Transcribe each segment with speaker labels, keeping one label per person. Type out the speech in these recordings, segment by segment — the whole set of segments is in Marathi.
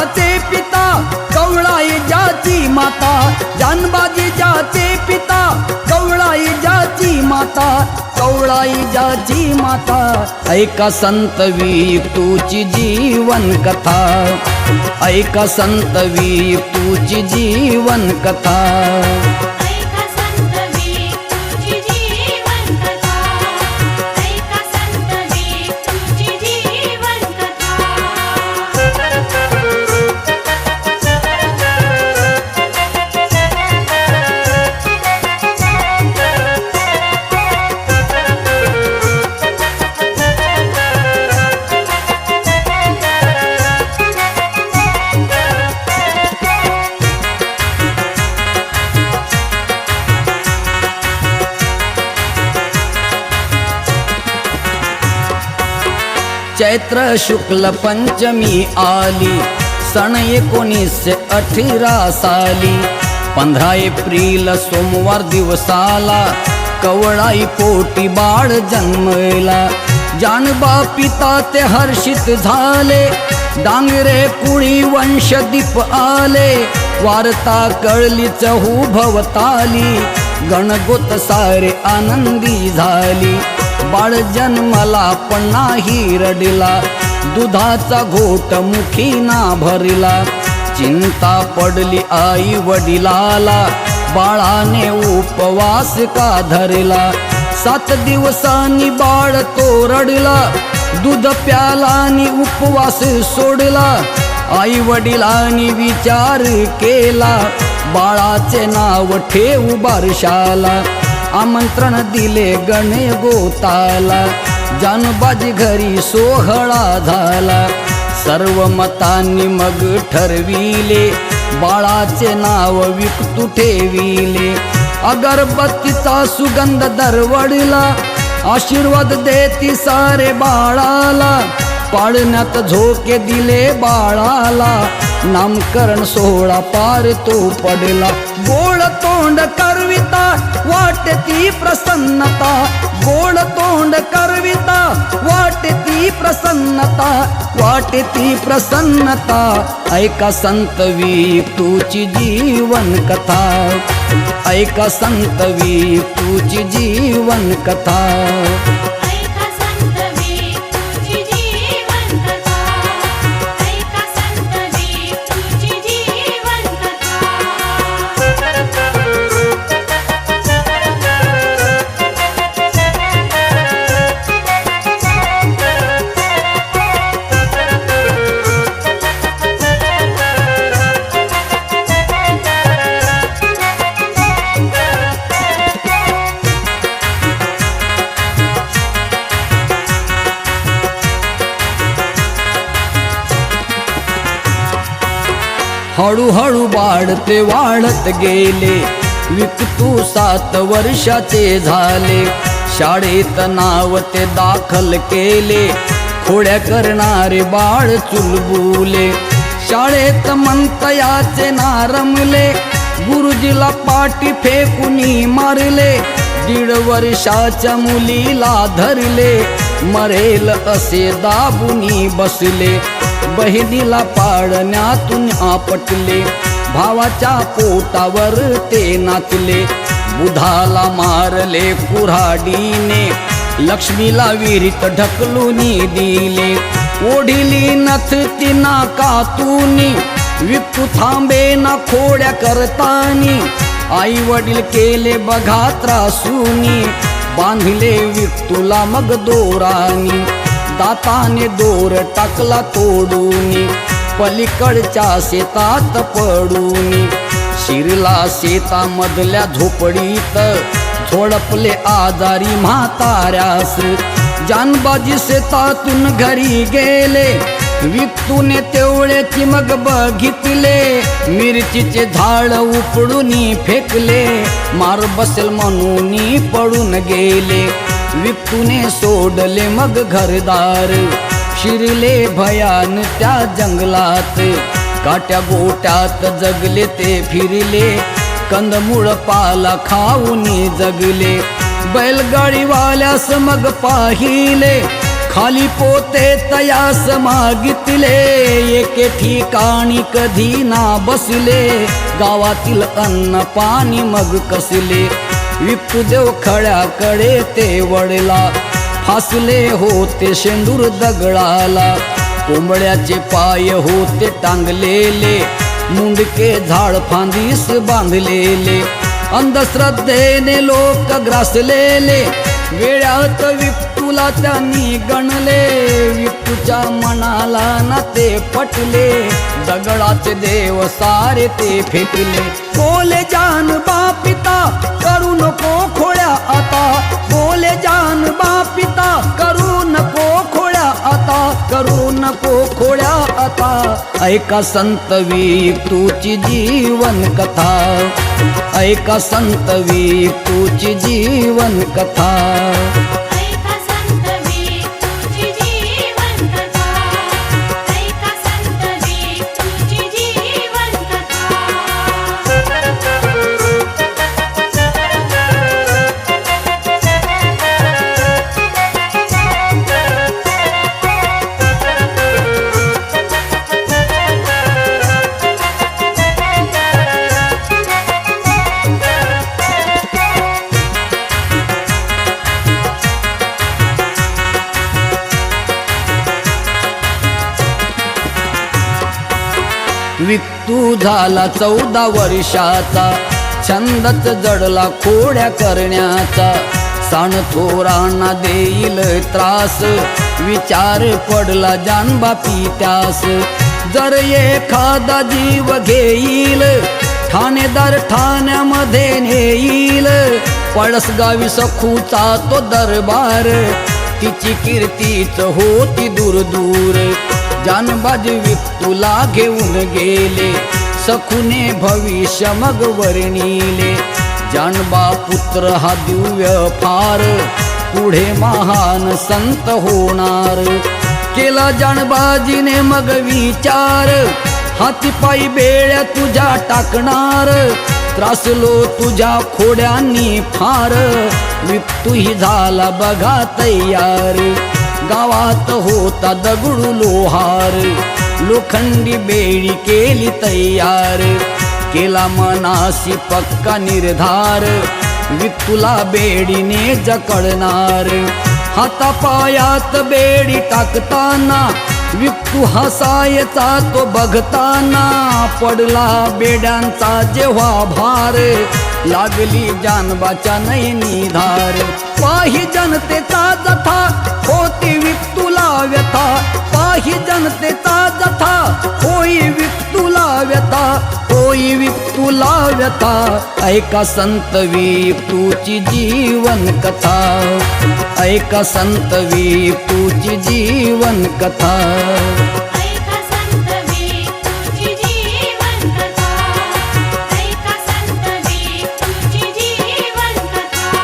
Speaker 1: ज्याचे पिता कवळाई ज्याची माता, जानबाजी ज्याचे पिता कवळाई ज्याची माता, कवळाई ज्याची माता। ऐका संत विठूची जीवन कथा, ऐका संत विठूची जीवन कथा। चैत्र शुक्ल पंचमी आली, सन 1918 साली। 15 एप्रिल सोमवार दिवसाला कवळाई पोटी बाळ जन्मला। जानबा पिता ते हर्षित झाले, डांगरे कुळी वंशदीप आले। वार्ता कळली चहू भवताली, गणगोत सारे आनंदी झाली। बाळ जन्मला पण नाही रडला, दुधाचा घोट मुखी ना भरला। चिंता पडली आई वडिलाला, बाळाने उपवास का धरला। 7 दिवसांनी बाळ तो रडला, दूध प्यालानी उपवास सोडला। आई वडिलांनी विचार केला, बाळाचे नाव ठेवू बारशाला। आमंत्रण दिले गणे गोताला, जानबाजी घरी सोहळा झाला। सर्व मतांनी मग ठरविले, बाळाचे नाव विकतू ठेविले। अगरबत्तीचा सुगंध दरवळला, आशीर्वाद देती सारे बाळाला। पाळण्यात झोके दिले बाळाला, नामकरण सोहळा पार तो पडला। गोड तोंड करविता वाटती प्रसन्नता, गोड तोंड करविता वाटती प्रसन्नता, वाटती प्रसन्नता। ऐका संत विठूची जीवन कथा, ऐका संत विठूची जीवन कथा। हळूहळू वाढते वाढत गेले, विकतू 7 वर्षाचे झाले। शाळेत नाव ते दाखल केले, खोड्या करणारे बाळ चुलबुले। शाळेत मंतयाचे नारमले, गुरुजीला पाठी फेकुनी मारले। 1.5 वर्षाच्या मुलीला धरले, मरेल असे दाबुनी बसले। बहिणीला पाळण्यातून आपटले, भावाच्या पोटावर ते नाचले। बुधाला मारले कुऱ्हाडीने, लक्ष्मीला विहिरीत ढकलूनी दिले। ओढिली नथ ती नाकातूनी, विकू थांबे ना खोड्या करतानी। आई वडील केले बघा त्रासूनी, बांधले विकूला मग दोरानी। दाताने दोर टाकला तोडूनी, पलीकडच्या शेतात पडूनी। शिरला शेतामधल्या झोपडीत, झोडपले आजारी म्हाताऱ्यास। जानबाजी शेतातून घरी गेले, विकूने तेवढेची मग बघितले। मिरचीचे झाड उपडूनी फेकले, मार बसेल म्हणून पडून गेले। विकूने सोडले मग घरदार, शिरले भयान त्या जंगलात। काट्या गोट्यात जगले ते फिरले, कंदमुळ पाला खाऊनी जगले। बैलगाडीवाल्यास मग पाहिले, खाली पोते तयास मागितले, एके ठिकाणी कधी ना बसले, गावातील अन्न पाणी मग कसले, विप्तुदेव खळ्याकडे ते वळला, फासले होते शेंदूर दगडाला, कोंबड्याचे पाय होते टांगलेले, मुंडके झाड फांदीस बांधलेले, अंधश्रद्धेने लोक ग्रासलेले, वेळात विप्तूला त्यांनी गणले, विप्तूच्या मनाला ना ते पटले, दगडाचे देव सारे ते फेकले, बोले जान बापिता करू नको खोड्या आता, बोले जान बापिता करू नको खोड्या आता, करू नको खोड्या आता, ऐका संत विप्तूची जीवन कथा, ऐका संत विप्तूची जीवन कथा,
Speaker 2: ऐका संत विप्तूची जीवन कथा, ऐका संत विप्तूची जीवन कथा.
Speaker 1: विप्तू झाला 14 वर्षाचा, छंदच जडला खोड्या करण्याचा, साण थोरांना देईल त्रास, विचार पडला जानबा पित्यास, जर एखादा जीव घेईल, ठाणेदार ठाण्यामध्ये नेईल, पळसगावी सखूचा तो दरबार, तिची कीर्तीच होती दूर दूर, जानबाजी विप्तूला घेऊन गेले, सखूने भविष्य मग वर्णिले, जानबा पुत्र हा दिव्य फार, पुढे महान संत होणार, केला जानबाजीने मग विचार, हातीपायी बेड्या तुझ्या टाकणार, त्रासलो तुझ्या खोड्यांनी फार, विप्तूही झाला बघा तयार, गावात होता दगडू लोहार, लोखंडी बेडी केली तयार, केला मनासी पक्का निर्धार, विप्तूला बेडीने जकडणार, हातापायात बेडी टाकताना, विप्तू हसायचा तो बघताना, पडला बेड्यांचा जेव्हा भार, लागली जानबाच्या नयनी धार, पाही जनतेचा जथा होती विप्तूला व्यथा, पाही जनतेचा जथा होई विप्तूला व्यथा, होई विप्तूला व्यथा, ऐका संत विप्तूची जीवन कथा, ऐका संत विप्तूची जीवन कथा,
Speaker 2: ऐका संत विप्तूची जीवन कथा, ऐका संत विप्तूची जीवन कथा.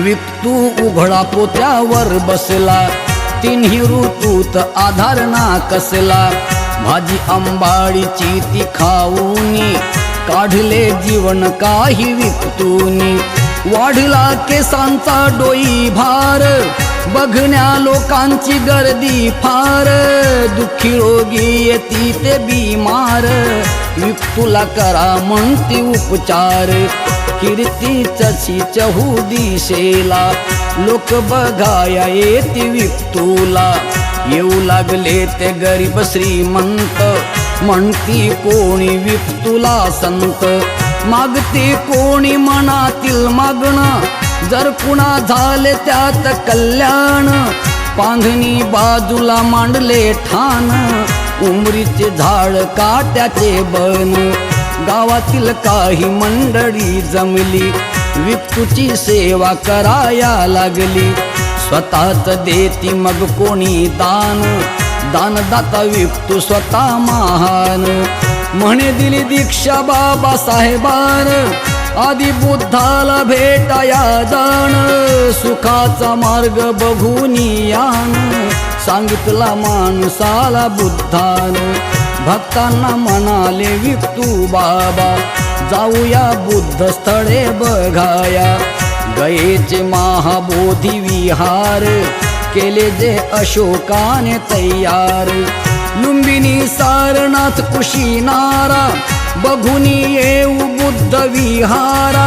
Speaker 1: विप्तू उघडा पोत्यावर बसला, तिन्ही ऋतूत आधार ना कसला, भाजी आंबाडीची ती खाऊनी, काढले जीवन काही विप्तूनी, वाढला केसांचा डोई भार, बघण्या लोकांची गर्दी फार, दुःखी रोगी येती ते बीमार, विप्तूला करा म्हणती उपचार, कीर्तीची चहू दिशेला, लोक बघाया येती विप्तूला, येऊ लागले ते गरीब श्रीमंत, म्हणती कोणी विप्तूला संत, मागती कोणी मनातील मागणं, जर कुणा झाले त्यात कल्याण, पांधणी बाजूला मांडले ठाण, उमरीचे झाड काट्याचे बन, गावातील काही मंडळी जमली, विप्तूची सेवा कराया लागली, स्वतःच देती मग कोणी दान, दानदाता विप्तू स्वतः महान म्हणे दिली दीक्षा बाबा साहेबान आदि बुद्धाला भेटाया जाण सुखाचा मार्ग बघून यान सांगितला माणसाला बुद्धान भक्तांना म्हणाले विप्तू बाबा जाऊया बुद्ध स्थळे बघाया गयेचे महाबोधी विहार केले जे अशोकाने तयार लुंबिनी सारनाथ कुशीनारा बघुनी येऊ बुद्ध विहारा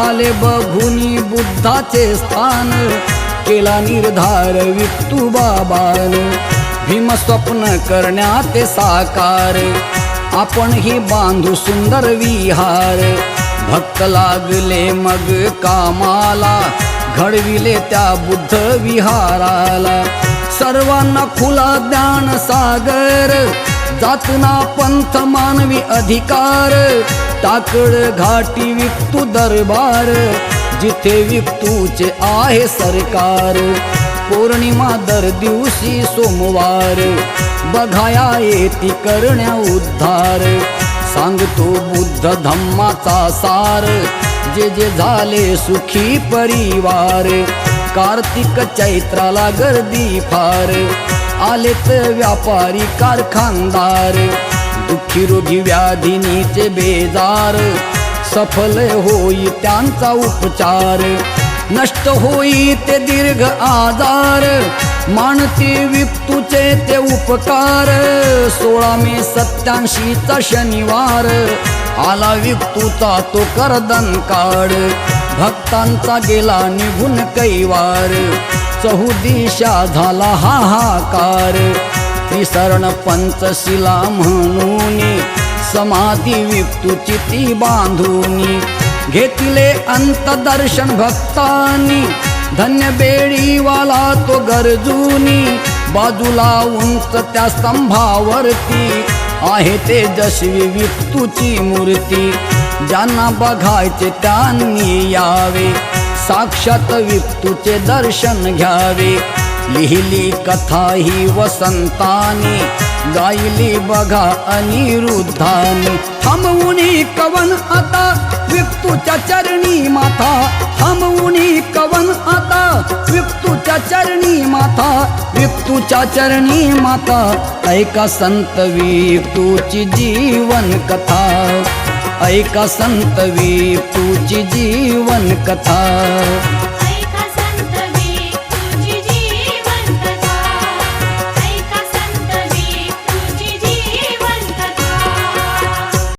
Speaker 1: आले बघुनी बुद्धाचे स्थान केला निर्धार विप्तू बाबान भीम स्वप्न करण्यात साकार आपण ही बांधू सुंदर विहार भक्त लागले मग कामाला घडविले त्या बुद्ध विहाराला सर्वांना खुला ज्ञान सागर जातना पंथ मानवी अधिकार टाकळ घाटी विप्तू दरबार जिथे विप्तूचे आहे सरकार पौर्णिमा दर दिवशी सोमवार बघाया येती करण्या उद्धार सांगतो बुद्ध धम्माचा सार जे जे झाले सुखी परिवार कार्तिक चैत्राला गर्दी फार आलेत व्यापारी कारखानदार दुःखी रोगी व्याधिनीचे बेजार सफल होई त्यांचा उपचार नष्ट होई ते दीर्घ आजार मानती विप्तूचे ते उपकार 16 मे 87चा शनिवार आला विप्तूचा तो करदन काळ भक्तांचा गेला निघून कैवार चहुदिशा झाला हाहाकार त्रिसरण पंचशिला म्हणून समाधी विप्तूची ती बांधूनी घेतले अंतदर्शन भक्तांनी धन्य बेडीवाला तो गरजूनी बाजूला उंच त्या स्तंभावरती आहे तेजस्वी विप्तूची मूर्ती ज्यांना बघायचे त्यांनी यावे साक्षात विप्तूचे दर्शन घ्यावे लिहिली कथा ही वसंतानी गायली बघा अनिरुद्धानी थांबवुनी कवन आता विप्तूच्या चरणी माथा थांबवुनी कवन आता विप्तूच्या चरणी माथा विप्तूच्या चरणी माता ऐका संत विप्तूची जीवन कथा ऐका संत विप्तूची जीवन कथा